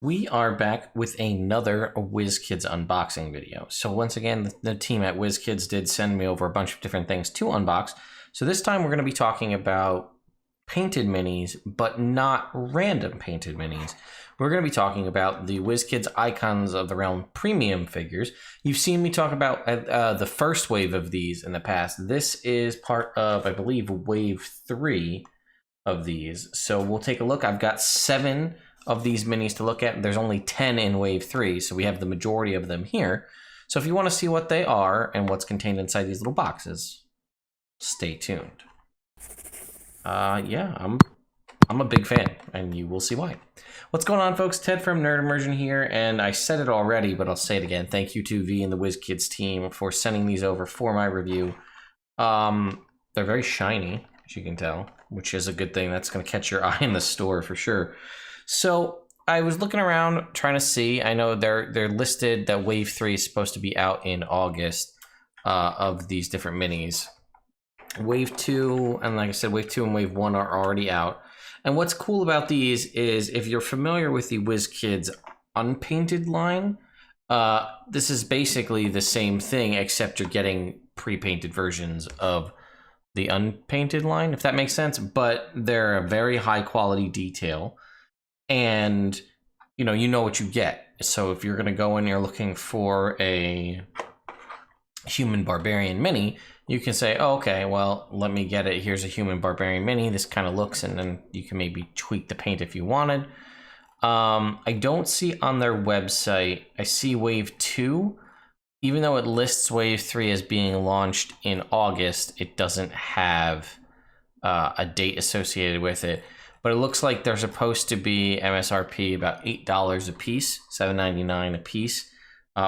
We are back with another Wizkids unboxing video. So once again, the team at Wizkids did send me over a bunch of different things to unbox. So this time we're going to be talking about painted minis, but not random painted minis. We're going to be talking about the Wizkids Icons of the Realm premium figures. You've seen me talk about the first wave of these in the past. This is part of, I believe, wave 3 of these. So we'll take a look. I've got 7 of these minis to look at. There's only 10 in wave 3, so we have the majority of them here. So if you want to see what they are and what's contained inside these little boxes, stay tuned. Yeah, I'm a big fan, and you will see why. What's going on, folks? Ted from Nerd Immersion here, and I said it already, but I'll say it again. Thank you to V and the Wizkids team for sending these over for my review. They're very shiny, as you can tell, which is a good thing. That's going to catch your eye in the store for sure. So I was looking around trying to see. I know they're listed that wave 3 is supposed to be out in August of these different minis. Wave 2, and like I said, wave 2 and wave 1 are already out. And what's cool about these is if you're familiar with the Wizkids unpainted line, this is basically the same thing, except you're getting pre-painted versions of the unpainted line, if that makes sense. But they're a very high quality detail. And you know what you get. So if you're going to go in, you're looking for a human barbarian mini, you can say, oh, okay, well, let me get it. Here's a human barbarian mini. This kind of looks, and then you can maybe tweak the paint if you wanted. I don't see on their website, I see wave 2. Even though it lists wave 3 as being launched in August, it doesn't have a date associated with it. But it looks like they're supposed to be MSRP about $8 a piece, $7.99 a piece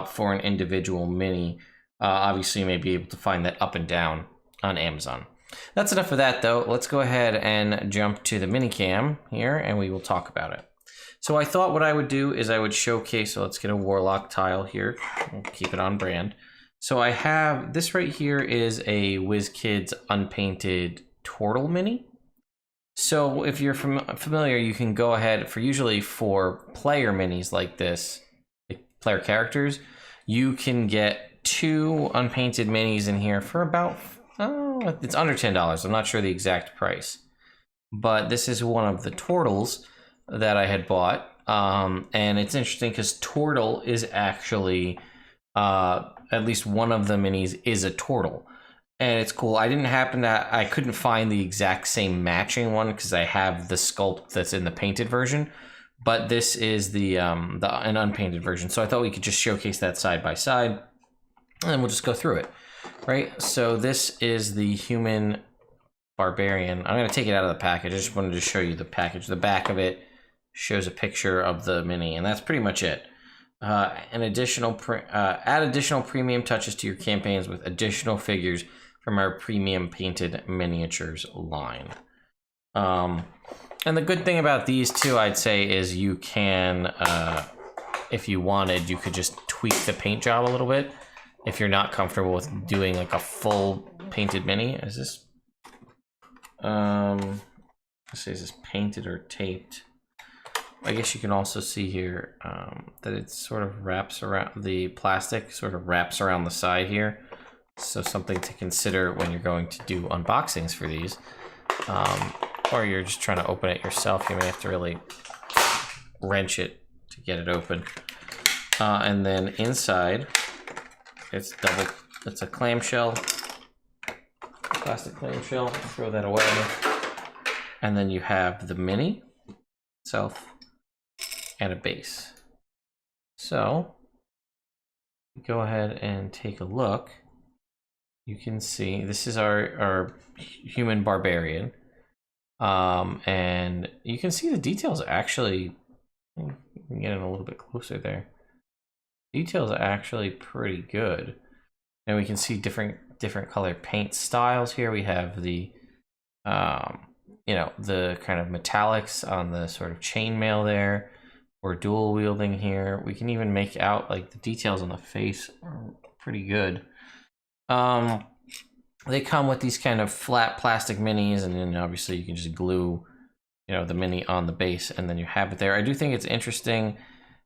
for an individual mini. Obviously, you may be able to find that up and down on Amazon. That's enough of that, though. Let's go ahead and jump to the mini cam here, and we will talk about it. So I thought what I would do is I would showcase, so let's get a Warlock tile here. We'll keep it on brand. So I have, this right here is a Wizkids unpainted Turtle mini. So if you're familiar, you can go ahead usually for player minis like this, like player characters, you can get 2 unpainted minis in here for about, it's under $10. I'm not sure the exact price. But this is one of the Turtles that I had bought. And it's interesting because Turtle is actually, at least one of the minis is a Turtle. And it's cool. I couldn't find the exact same matching one because I have the sculpt that's in the painted version, but this is an unpainted version. So I thought we could just showcase that side by side, and we'll just go through it, right? So this is the human barbarian. I'm going to take it out of the package. I just wanted to show you the package. The back of it shows a picture of the mini, and that's pretty much it. Add additional premium touches to your campaigns with additional figures from our premium painted miniatures line. And the good thing about these two, I'd say, is you can, if you wanted, you could just tweak the paint job a little bit. If you're not comfortable with doing like a full painted mini, is this, let's see, is this painted or taped? I guess you can also see here that it sort of wraps around, the plastic sort of wraps around the side here. So something to consider when you're going to do unboxings for these. Or you're just trying to open it yourself. You may have to really wrench it to get it open. And then inside, it's a clamshell, plastic clamshell. Throw that away. And then you have the mini itself and a base. So go ahead and take a look. You can see this is our human barbarian, and you can see the details actually. You can get in a little bit closer there. Details are actually pretty good, and we can see different color paint styles here. We have the the kind of metallics on the sort of chainmail there. We're dual wielding here. We can even make out like the details on the face are pretty good. They come with these kind of flat plastic minis, and then obviously you can just glue, the mini on the base, and then you have it there. I do think it's interesting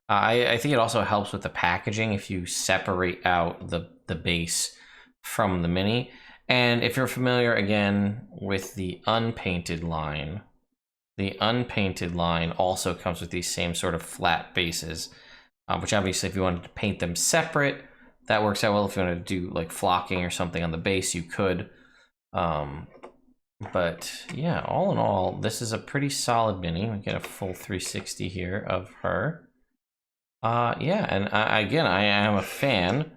I think it also helps with the packaging if you separate out the base from the mini. And if you're familiar again with the unpainted line also comes with these same sort of flat bases, which obviously if you wanted to paint them separate, that works out well. If you wanted to do like flocking or something on the base, you could. But yeah, all in all, this is a pretty solid mini. We get a full 360 here of her. Yeah, and again, I am a fan.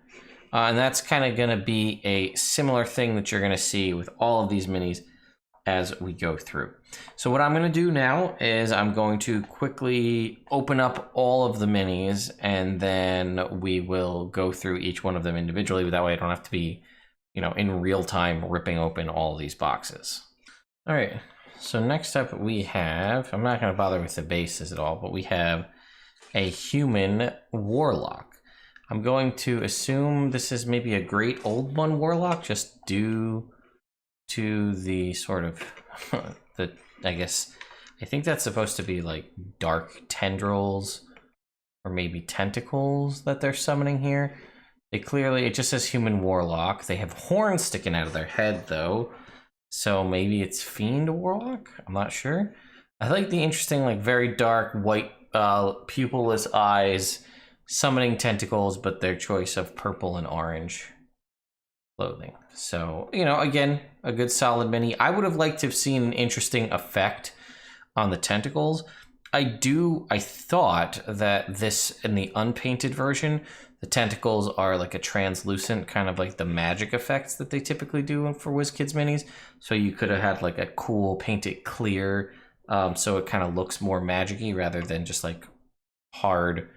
And that's kind of going to be a similar thing that you're going to see with all of these minis as we go through. So what I'm going to do now is I'm going to quickly open up all of the minis, and then we will go through each one of them individually. That way I don't have to be, you know, in real time ripping open all of these boxes. All right, so next up we have, I'm not going to bother with the bases at all, but we have a human warlock. I'm going to assume this is maybe a Great Old One warlock, just due to the sort of, I think that's supposed to be like dark tendrils or maybe tentacles that they're summoning here. It just says human warlock. They have horns sticking out of their head though, so maybe it's fiend warlock? I'm not sure. I like the interesting, like very dark white pupilless eyes, summoning tentacles, but their choice of purple and orange clothing. So, you know, again, a good solid mini. I would have liked to have seen an interesting effect on the tentacles. I thought that this, in the unpainted version, the tentacles are like a translucent, kind of like the magic effects that they typically do for Wizkids minis. So you could have had like a cool painted clear, so it kind of looks more magic-y rather than just like hard,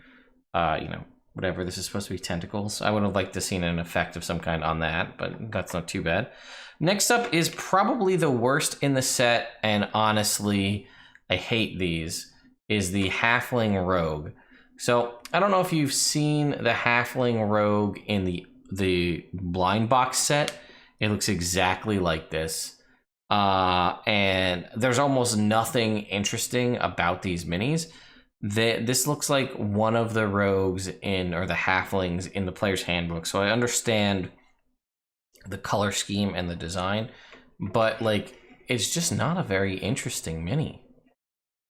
you know, whatever this is supposed to be, tentacles. I would have liked to have seen an effect of some kind on that, but that's not too bad. Next up is probably the worst in the set, and honestly, I hate these, is the Halfling Rogue. So I don't know if you've seen the Halfling Rogue in the blind box set. It looks exactly like this. And there's almost nothing interesting about these minis. This looks like one of the rogues or the halflings in the player's handbook. So I understand the color scheme and the design, but like, it's just not a very interesting mini.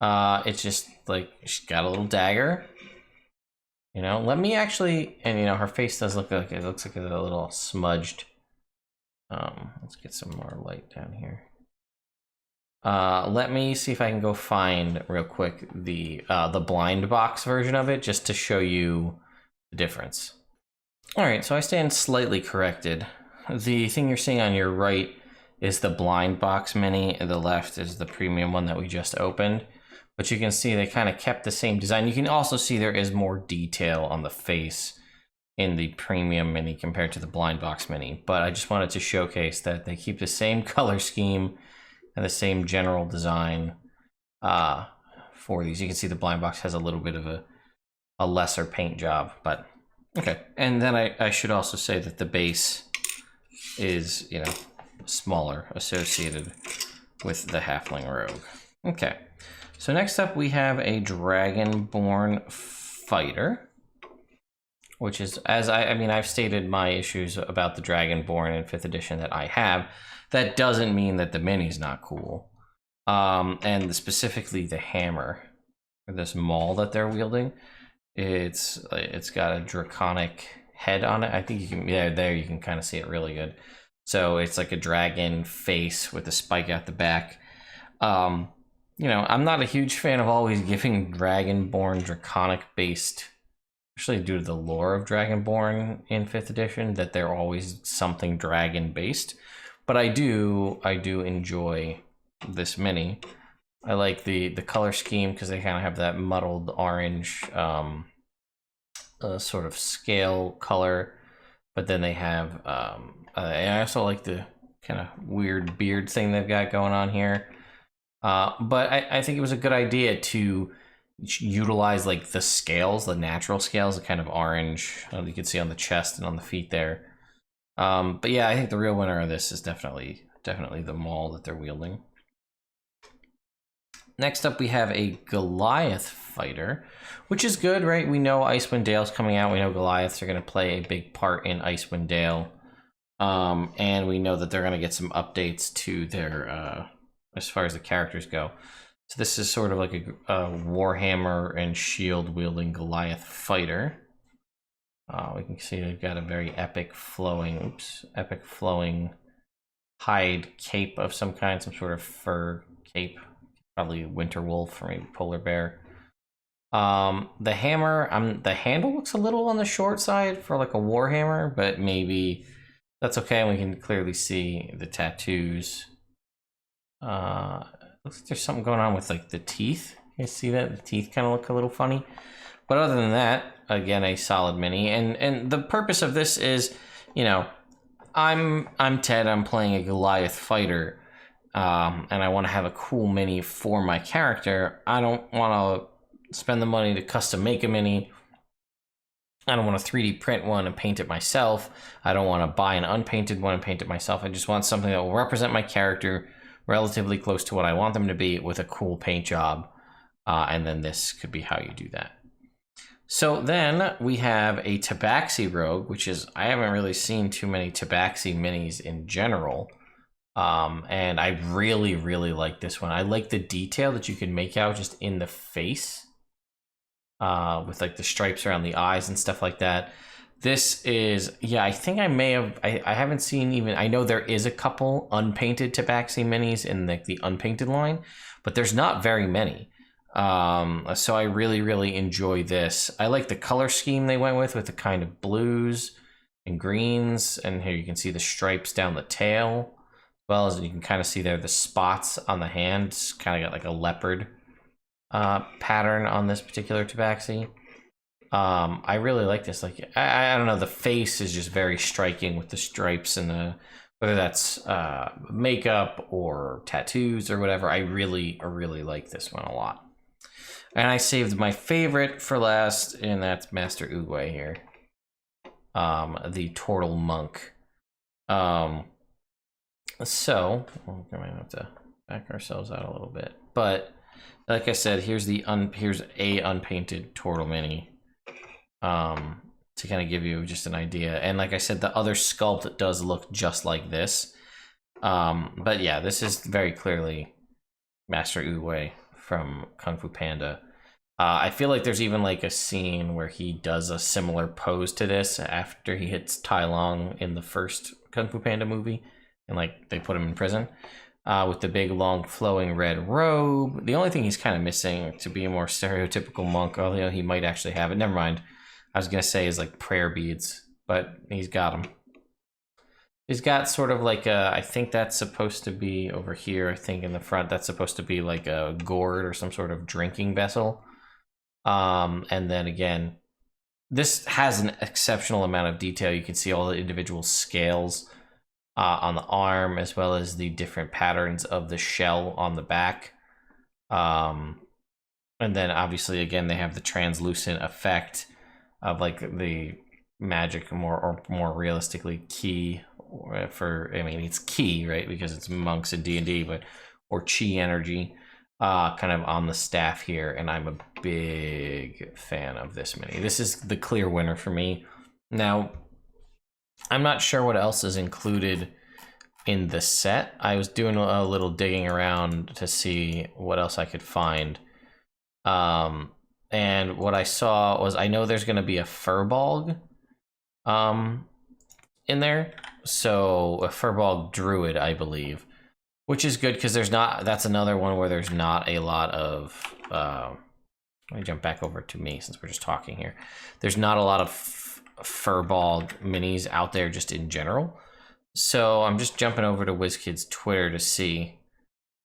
It's just like, she's got a little dagger. You know, let me actually, and you know, her face does look like, it looks like a little smudged. Let's get some more light down here. Let me see if I can go find real quick the blind box version of it, just to show you the difference. All right, so I stand slightly corrected. The thing you're seeing on your right is the blind box mini, and the left is the premium one that we just opened. But you can see they kind of kept the same design. You can also see there is more detail on the face in the premium mini compared to the blind box mini. But I just wanted to showcase that they keep the same color scheme and the same general design for these. You can see the blind box has a little bit of a lesser paint job, but okay. And then I should also say that the base is, you know, smaller, associated with the Halfling Rogue. Okay, so next up we have a Dragonborn Fighter, which is, as I've stated my issues about the Dragonborn in 5th edition that I have. That doesn't mean that the mini's not cool. And specifically the hammer, or this maul that they're wielding, it's got a draconic head on it. I think you can, yeah, there you can kind of see it really good. So it's like a dragon face with a spike out the back. You know, I'm not a huge fan of always giving Dragonborn draconic based, especially due to the lore of Dragonborn in 5th edition, that they're always something dragon based. But I do enjoy this mini. I like the color scheme because they kind of have that muddled orange sort of scale color, but then they have I also like the kind of weird beard thing they've got going on here. But I think it was a good idea to utilize like the scales, the natural scales, the kind of orange you can see on the chest and on the feet there. But yeah, I think the real winner of this is definitely the maul that they're wielding. Next up, we have a Goliath fighter, which is good, right? We know Icewind Dale's coming out. We know Goliaths are going to play a big part in Icewind Dale. And we know that they're going to get some updates to their, as far as the characters go. So this is sort of like a Warhammer and shield-wielding Goliath fighter. We can see they've got a very epic flowing hide cape of some kind, some sort of fur cape. Probably winter wolf or maybe polar bear. The hammer, the handle looks a little on the short side for like a war hammer, but maybe that's okay. We can clearly see the tattoos. Looks like there's something going on with like the teeth. You see that? The teeth kind of look a little funny. But other than that, again, a solid mini. And the purpose of this is, you know, I'm Ted, I'm playing a Goliath fighter. And I want to have a cool mini for my character. I don't want to spend the money to custom make a mini. I don't want to 3D print one and paint it myself. I don't want to buy an unpainted one and paint it myself. I just want something that will represent my character relatively close to what I want them to be with a cool paint job. And then this could be how you do that. So then we have a Tabaxi Rogue, which is, I haven't really seen too many Tabaxi minis in general. And I really, really like this one. I like the detail that you can make out just in the face, with like the stripes around the eyes and stuff like that. This is, yeah, I think I may have, I haven't seen even, I know there is a couple unpainted Tabaxi minis in the unpainted line, but there's not very many. So I really, really enjoy this. I like the color scheme they went with the kind of blues and greens. And here you can see the stripes down the tail. Well as you can kind of see there the spots on the hand. It's kind of got like a leopard pattern on this particular Tabaxi. I really like this. Like I don't know, the face is just very striking with the stripes and the, whether that's makeup or tattoos or whatever. I really like this one a lot. And I saved my favorite for last, and that's Master Oogway here, the Turtle Monk. So we're gonna have to back ourselves out a little bit, but like I said, here's a unpainted Turtle mini, to kind of give you just an idea. And like I said, the other sculpt does look just like this, but yeah, this is very clearly Master Oogway from Kung Fu Panda. I feel like there's even like a scene where he does a similar pose to this after he hits Tai Lung in the first Kung Fu Panda movie. And like they put him in prison with the big long flowing red robe. The only thing he's kind of missing to be a more stereotypical monk, although he might actually have it. Never mind. I was going to say is like prayer beads, but he's got them. He's got sort of like a, I think that's supposed to be over here. I think in the front, that's supposed to be like a gourd or some sort of drinking vessel. And then again, this has an exceptional amount of detail. You can see all the individual scales on the arm, as well as the different patterns of the shell on the back. And then obviously, again, they have the translucent effect of like the magic more realistically ki for, I mean, it's ki, right? Because it's monks in D&D, but, or chi energy kind of on the staff here. And I'm a big fan of this mini. This is the clear winner for me. Now, I'm not sure what else is included in the set. I was doing a little digging around to see what else I could find. And what I saw was, I know there's going to be a Furbolg in there. So a Furbolg Druid, I believe, which is good because there's not, that's another one where there's not a lot of, let me jump back over to me since we're just talking here. There's not a lot of Furbolg minis out there just in general. So I'm just jumping over to Wizkids Twitter to see.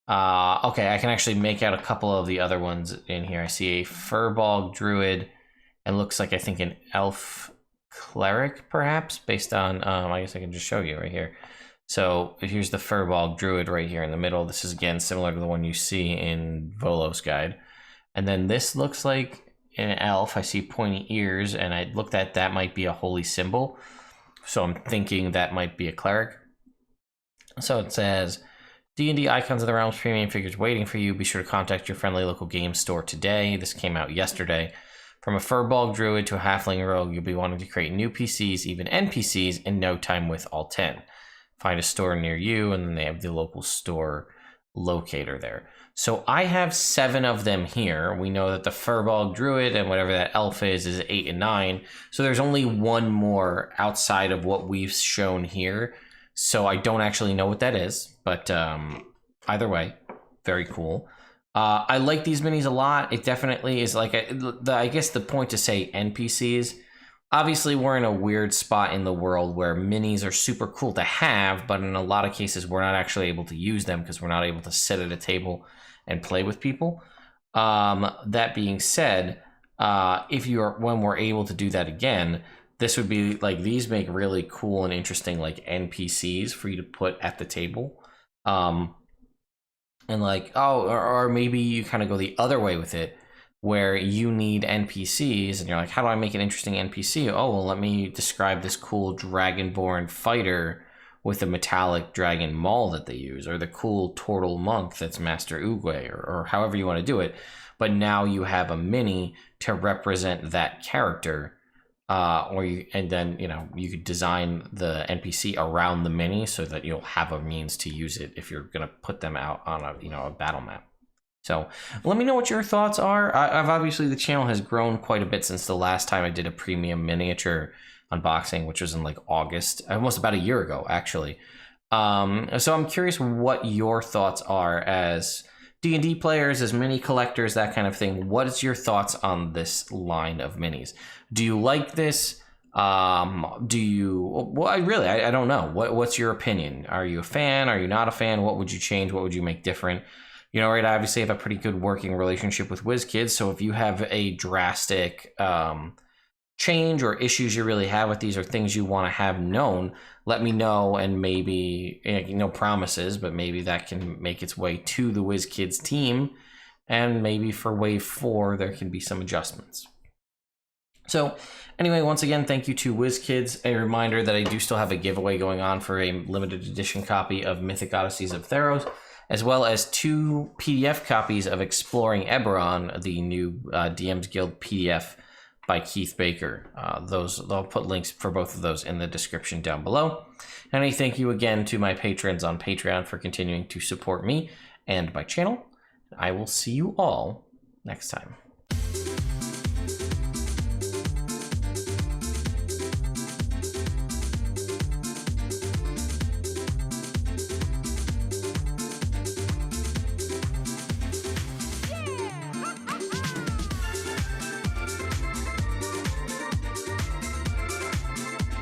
Okay, I can actually make out a couple of the other ones in here. I see a Furbolg Druid and looks like, I think, an Elf Cleric, perhaps, based on, I guess I can just show you right here. So here's the Furbolg Druid right here in the middle. This is, again, similar to the one you see in Volo's Guide. And then this looks like an elf. I see pointy ears, and I looked at that might be a holy symbol. So I'm thinking that might be a cleric. So it says, D&D Icons of the Realms premium figures waiting for you. Be sure to contact your friendly local game store today. This came out yesterday. From a Furball Druid to a Halfling Rogue, you'll be wanting to create new PCs, even NPCs, in no time with all 10. Find a store near you, and then they have the local store locator there. So I have 7 of them here. We know that the Furball Druid and whatever that elf is 8 and 9. So there's only one more outside of what we've shown here. So I don't actually know what that is, but either way, very cool. I like these minis a lot. It definitely is like, I guess the point to say NPCs, obviously we're in a weird spot in the world where minis are super cool to have, but in a lot of cases we're not actually able to use them because we're not able to sit at a table and play with people. That being said, when we're able to do that again, this would be like, these make really cool and interesting like NPCs for you to put at the table. And like, or maybe you kind of go the other way with it, where you need NPCs and you're like, how do I make an interesting NPC? Oh, well, let me describe this cool dragonborn fighter with a metallic dragon maul that they use, or the cool turtle monk that's Master Uguay, or however you want to do it. But now you have a mini to represent that character. And then you could design the NPC around the mini so that you'll have a means to use it if you're gonna put them out on a battle map. So let me know what your thoughts are. I've obviously, the channel has grown quite a bit since the last time I did a premium miniature unboxing, which was in like August, almost about a year ago actually. So I'm curious what your thoughts are as D&D players, as mini collectors, that kind of thing. What is your thoughts on this line of minis? Do you like this? Do you? Well, I don't know. What's your opinion? Are you a fan? Are you not a fan? What would you change? What would you make different? Right, I obviously have a pretty good working relationship with Wizkids, so if you have a drastic change or issues you really have with these, or things you want to have known, let me know, and maybe, no promises, but maybe that can make its way to the Wizkids team, and maybe for Wave 4 there can be some adjustments. So anyway, once again, thank you to Wizkids. A reminder that I do still have a giveaway going on for a limited edition copy of Mythic Odysseys of Theros, as well as 2 PDF copies of Exploring Eberron, the new DM's Guild PDF by Keith Baker. I'll put links for both of those in the description down below. And I thank you again to my patrons on Patreon for continuing to support me and my channel. I will see you all next time.